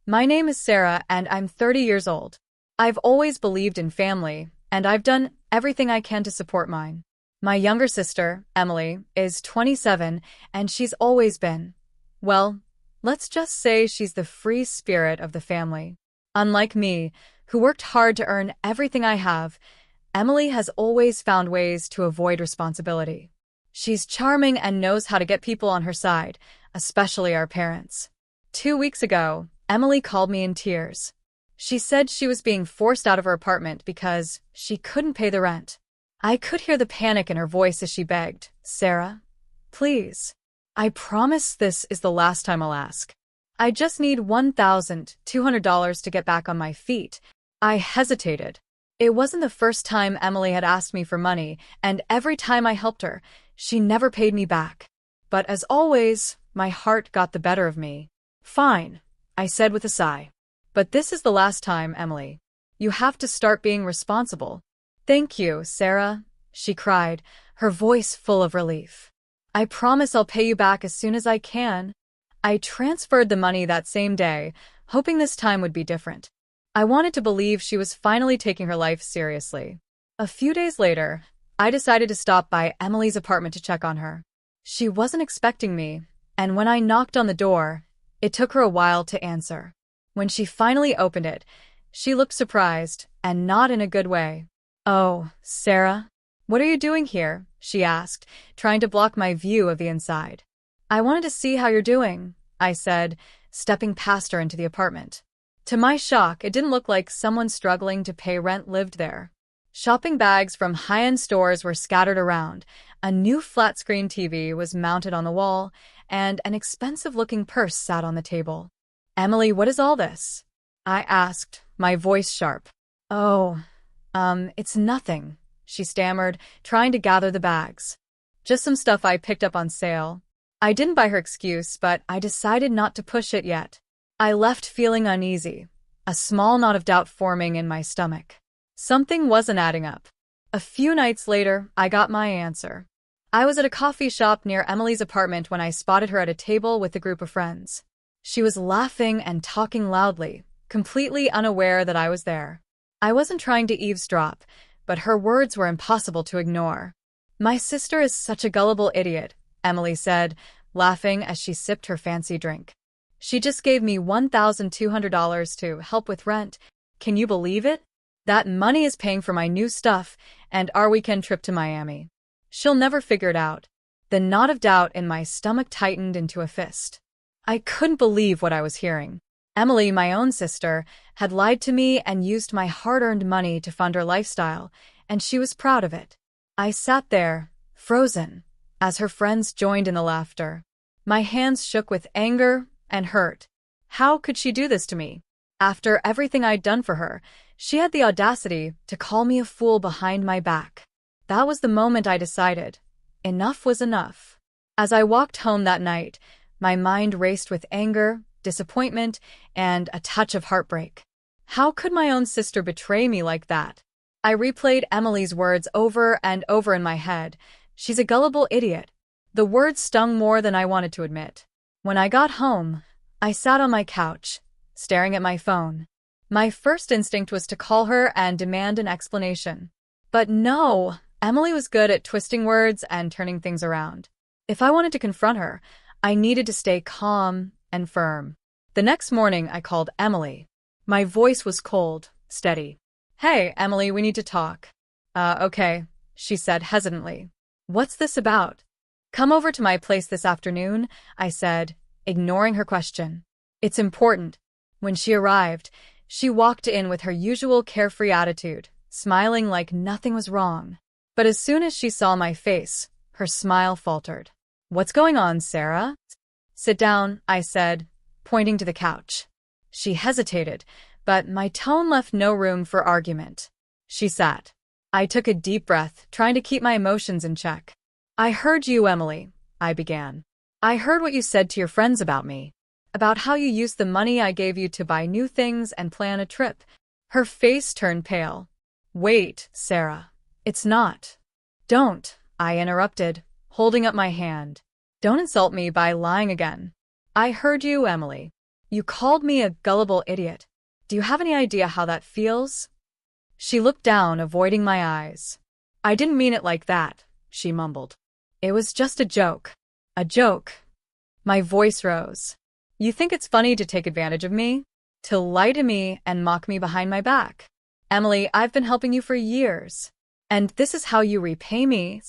My name is Sarah, and I'm 30 years old. I've always believed in family, and I've done everything I can to support mine. My younger sister, Emily, is 27, and she's always been, well, let's just say she's the free spirit of the family. Unlike me, who worked hard to earn everything I have, Emily has always found ways to avoid responsibility. She's charming and knows how to get people on her side, especially our parents. 2 weeks ago, Emily called me in tears. She said she was being forced out of her apartment because she couldn't pay the rent. I could hear the panic in her voice as she begged, "Sarah, please. I promise this is the last time I'll ask. I just need $1,200 to get back on my feet." I hesitated. It wasn't the first time Emily had asked me for money, and every time I helped her, she never paid me back. But as always, my heart got the better of me. "Fine," I said with a sigh. "But this is the last time, Emily. You have to start being responsible." "Thank you, Sarah," she cried, her voice full of relief. "I promise I'll pay you back as soon as I can." I transferred the money that same day, hoping this time would be different. I wanted to believe she was finally taking her life seriously. A few days later, I decided to stop by Emily's apartment to check on her. She wasn't expecting me, and when I knocked on the door, it took her a while to answer. When she finally opened it, she looked surprised, and not in a good way. "Oh, Sarah, what are you doing here?" she asked, trying to block my view of the inside. "I wanted to see how you're doing," I said, stepping past her into the apartment. To my shock, it didn't look like someone struggling to pay rent lived there. Shopping bags from high-end stores were scattered around, a new flat-screen TV was mounted on the wall, and an expensive-looking purse sat on the table. "Emily, what is all this?" I asked, my voice sharp. "Oh, it's nothing," she stammered, trying to gather the bags. "Just some stuff I picked up on sale." I didn't buy her excuse, but I decided not to push it yet. I left feeling uneasy, a small knot of doubt forming in my stomach. Something wasn't adding up. A few nights later, I got my answer. I was at a coffee shop near Emily's apartment when I spotted her at a table with a group of friends. She was laughing and talking loudly, completely unaware that I was there. I wasn't trying to eavesdrop, but her words were impossible to ignore. "My sister is such a gullible idiot," Emily said, laughing as she sipped her fancy drink. "She just gave me $1,200 to help with rent. Can you believe it? That money is paying for my new stuff and our weekend trip to Miami. She'll never figure it out." The knot of doubt in my stomach tightened into a fist. I couldn't believe what I was hearing. Emily, my own sister, had lied to me and used my hard-earned money to fund her lifestyle, and she was proud of it. I sat there, frozen, as her friends joined in the laughter. My hands shook with anger and hurt. How could she do this to me? After everything I'd done for her, she had the audacity to call me a fool behind my back. That was the moment I decided. Enough was enough. As I walked home that night, my mind raced with anger, disappointment, and a touch of heartbreak. How could my own sister betray me like that? I replayed Emily's words over and over in my head. "She's a gullible idiot." The words stung more than I wanted to admit. When I got home, I sat on my couch, staring at my phone. My first instinct was to call her and demand an explanation. But no, Emily was good at twisting words and turning things around. If I wanted to confront her, I needed to stay calm and firm. The next morning, I called Emily. My voice was cold, steady. "Hey, Emily, we need to talk." Okay," she said hesitantly. "What's this about?" "Come over to my place this afternoon," I said, ignoring her question. "It's important." When she arrived, she walked in with her usual carefree attitude, smiling like nothing was wrong. But as soon as she saw my face, her smile faltered. "What's going on, Sarah?" "Sit down," I said, pointing to the couch. She hesitated, but my tone left no room for argument. She sat. I took a deep breath, trying to keep my emotions in check. "I heard you, Emily," I began. "I heard what you said to your friends about me. About how you used the money I gave you to buy new things and plan a trip." Her face turned pale. "Wait, Sarah. It's not." "Don't," I interrupted, holding up my hand. "Don't insult me by lying again." "I heard you, Emily." You called me a gullible idiot. Do you have any idea how that feels? She looked down, avoiding my eyes. I didn't mean it like that, she mumbled. It was just a joke. A joke. My voice rose. You think it's funny to take advantage of me? To lie to me and mock me behind my back? Emily, I've been helping you for years. And this is how you repay me?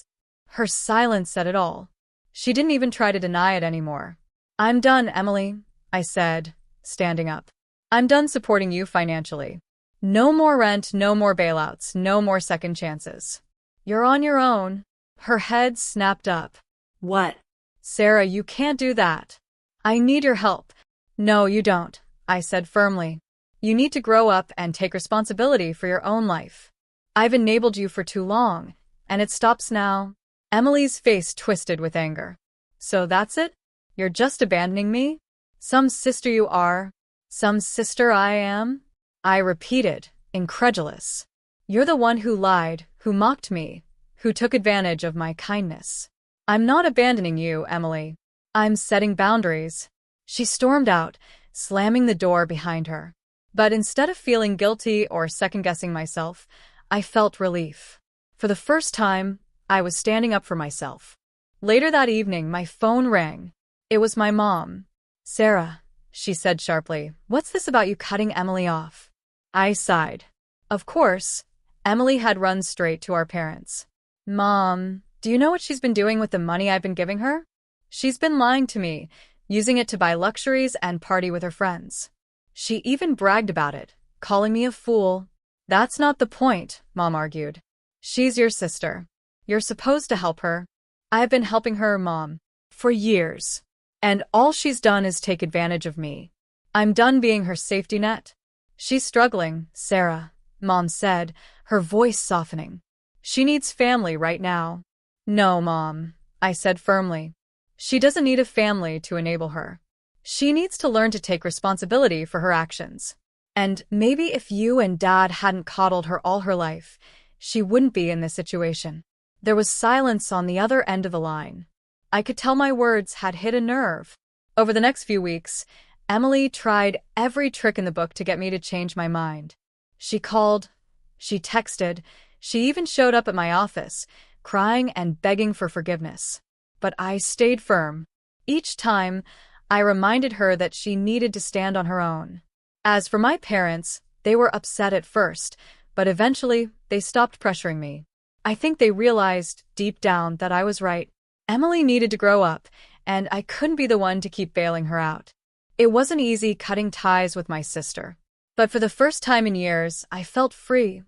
Her silence said it all. She didn't even try to deny it anymore. I'm done, Emily, I said, standing up. I'm done supporting you financially. No more rent, no more bailouts, no more second chances. You're on your own. Her head snapped up. What? Sarah, you can't do that. I need your help. No, you don't, I said firmly. You need to grow up and take responsibility for your own life. I've enabled you for too long, and it stops now. Emily's face twisted with anger. So that's it? You're just abandoning me? Some sister you are. Some sister I am? I repeated, incredulous. You're the one who lied, who mocked me, who took advantage of my kindness. I'm not abandoning you, Emily. I'm setting boundaries. She stormed out, slamming the door behind her. But instead of feeling guilty or second-guessing myself, I felt relief. For the first time, I was standing up for myself. Later that evening, my phone rang. It was my mom. Sarah, she said sharply, what's this about you cutting Emily off? I sighed. Of course, Emily had run straight to our parents. Mom, do you know what she's been doing with the money I've been giving her? She's been lying to me, using it to buy luxuries and party with her friends. She even bragged about it, calling me a fool. That's not the point, Mom argued. She's your sister. You're supposed to help her. I've been helping her, Mom, for years. And all she's done is take advantage of me. I'm done being her safety net. She's struggling, Sarah, Mom said, her voice softening. She needs family right now. No, Mom, I said firmly. She doesn't need a family to enable her. She needs to learn to take responsibility for her actions. And maybe if you and Dad hadn't coddled her all her life, she wouldn't be in this situation. There was silence on the other end of the line. I could tell my words had hit a nerve. Over the next few weeks, Emily tried every trick in the book to get me to change my mind. She called, she texted, she even showed up at my office, crying and begging for forgiveness. But I stayed firm. Each time, I reminded her that she needed to stand on her own. As for my parents, they were upset at first, but eventually they stopped pressuring me. I think they realized deep down that I was right. Emily needed to grow up, and I couldn't be the one to keep bailing her out. It wasn't easy cutting ties with my sister. But for the first time in years, I felt free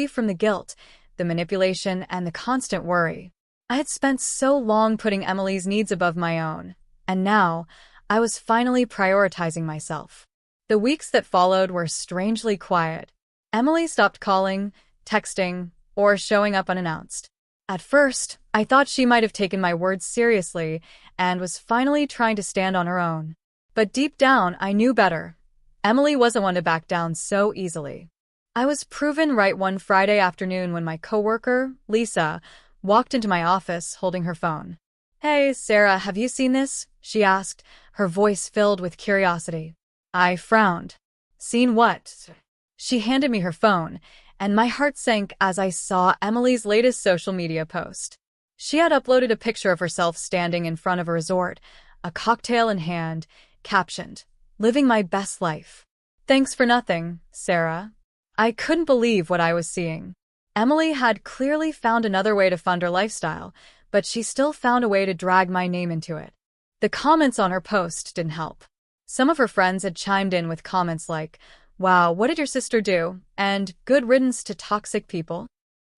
from the guilt, the manipulation, and the constant worry. I had spent so long putting Emily's needs above my own, and now I was finally prioritizing myself. The weeks that followed were strangely quiet. Emily stopped calling, texting, or showing up unannounced. At first, I thought she might have taken my words seriously and was finally trying to stand on her own. But deep down, I knew better. Emily wasn't one to back down so easily. I was proven right one Friday afternoon when my coworker, Lisa, walked into my office holding her phone. Hey, Sarah, have you seen this? She asked, her voice filled with curiosity. I frowned. Seen what? She handed me her phone, and my heart sank as I saw Emily's latest social media post. She had uploaded a picture of herself standing in front of a resort, a cocktail in hand, captioned, "Living my best life. Thanks for nothing, Sarah." I couldn't believe what I was seeing. Emily had clearly found another way to fund her lifestyle, but she still found a way to drag my name into it. The comments on her post didn't help. Some of her friends had chimed in with comments like, "Wow, what did your sister do?" and "Good riddance to toxic people."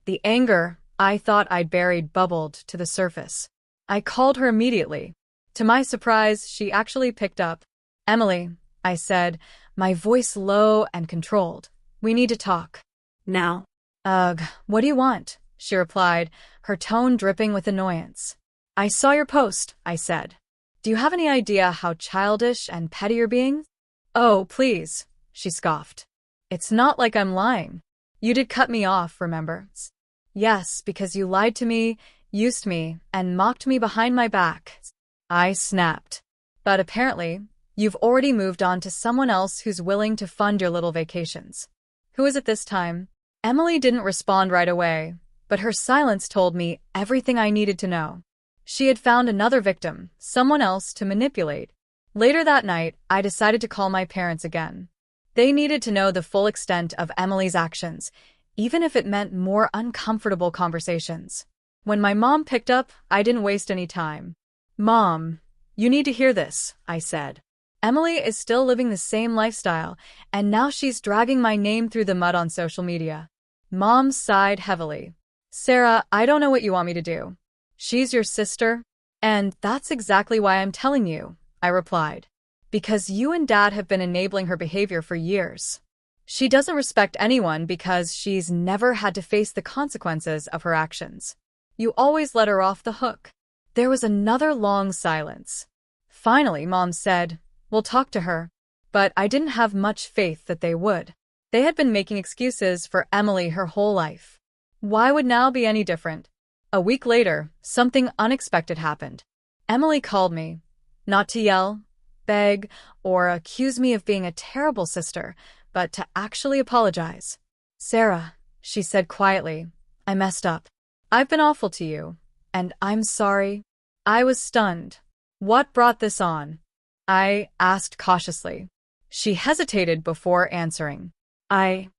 The anger I thought I'd buried bubbled to the surface. I called her immediately. To my surprise, she actually picked up. "Emily," I said, my voice low and controlled. "We need to talk." Now? "Ugh, what do you want?" she replied, her tone dripping with annoyance. "I saw your post," I said. "Do you have any idea how childish and petty you're being?" "Oh, please," she scoffed. "It's not like I'm lying. You did cut me off, remember?" "Yes, because you lied to me, used me, and mocked me behind my back." I snapped. But apparently, You've already moved on to someone else who's willing to fund your little vacations. Who is it this time? Emily didn't respond right away, but her silence told me everything I needed to know. She had found another victim, someone else to manipulate. Later that night, I decided to call my parents again. They needed to know the full extent of Emily's actions, even if it meant more uncomfortable conversations. When my mom picked up, I didn't waste any time. "Mom, you need to hear this," I said. "Emily is still living the same lifestyle, and now she's dragging my name through the mud on social media." Mom sighed heavily. "Sarah, I don't know what you want me to do. She's your sister, and that's exactly why I'm telling you," I replied. "Because you and Dad have been enabling her behavior for years. She doesn't respect anyone because she's never had to face the consequences of her actions. You always let her off the hook." There was another long silence. Finally, Mom said, "We'll talk to her." But I didn't have much faith that they would. They had been making excuses for Emily her whole life. Why would now be any different? A week later, something unexpected happened. Emily called me, not to yell, beg, or accuse me of being a terrible sister, but to actually apologize. "Sarah," she said quietly, "I messed up. I've been awful to you, and I'm sorry." I was stunned. "What brought this on?" I asked cautiously. She hesitated before answering. I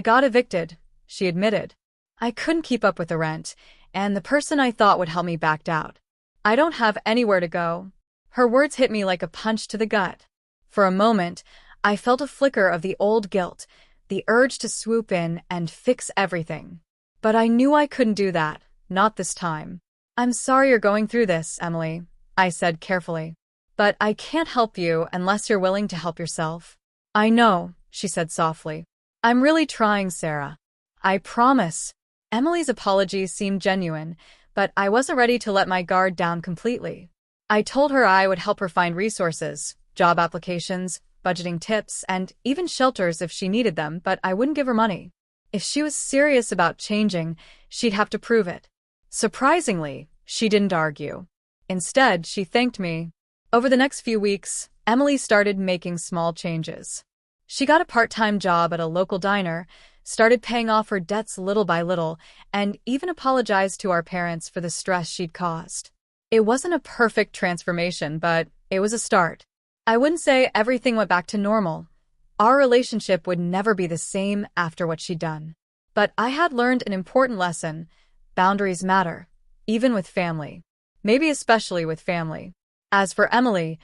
got evicted," she admitted. "I couldn't keep up with the rent, and the person I thought would help me backed out. I don't have anywhere to go." Her words hit me like a punch to the gut. For a moment, I felt a flicker of the old guilt, the urge to swoop in and fix everything. But I knew I couldn't do that, not this time. "I'm sorry you're going through this, Emily," I said carefully. "But I can't help you unless you're willing to help yourself." "I know," she said softly. "I'm really trying, Sarah. I promise." Emily's apology seemed genuine, but I wasn't ready to let my guard down completely. I told her I would help her find resources, job applications, budgeting tips, and even shelters if she needed them, but I wouldn't give her money. If she was serious about changing, she'd have to prove it. Surprisingly, she didn't argue. Instead, she thanked me. Over the next few weeks, Emily started making small changes. She got a part-time job at a local diner, started paying off her debts little by little, and even apologized to our parents for the stress she'd caused. It wasn't a perfect transformation, but it was a start. I wouldn't say everything went back to normal. Our relationship would never be the same after what she'd done. But I had learned an important lesson. Boundaries matter, even with family. Maybe especially with family. As for Emily,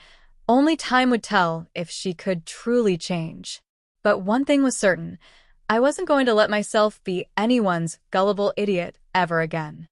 only time would tell if she could truly change. But one thing was certain, I wasn't going to let myself be anyone's gullible idiot ever again.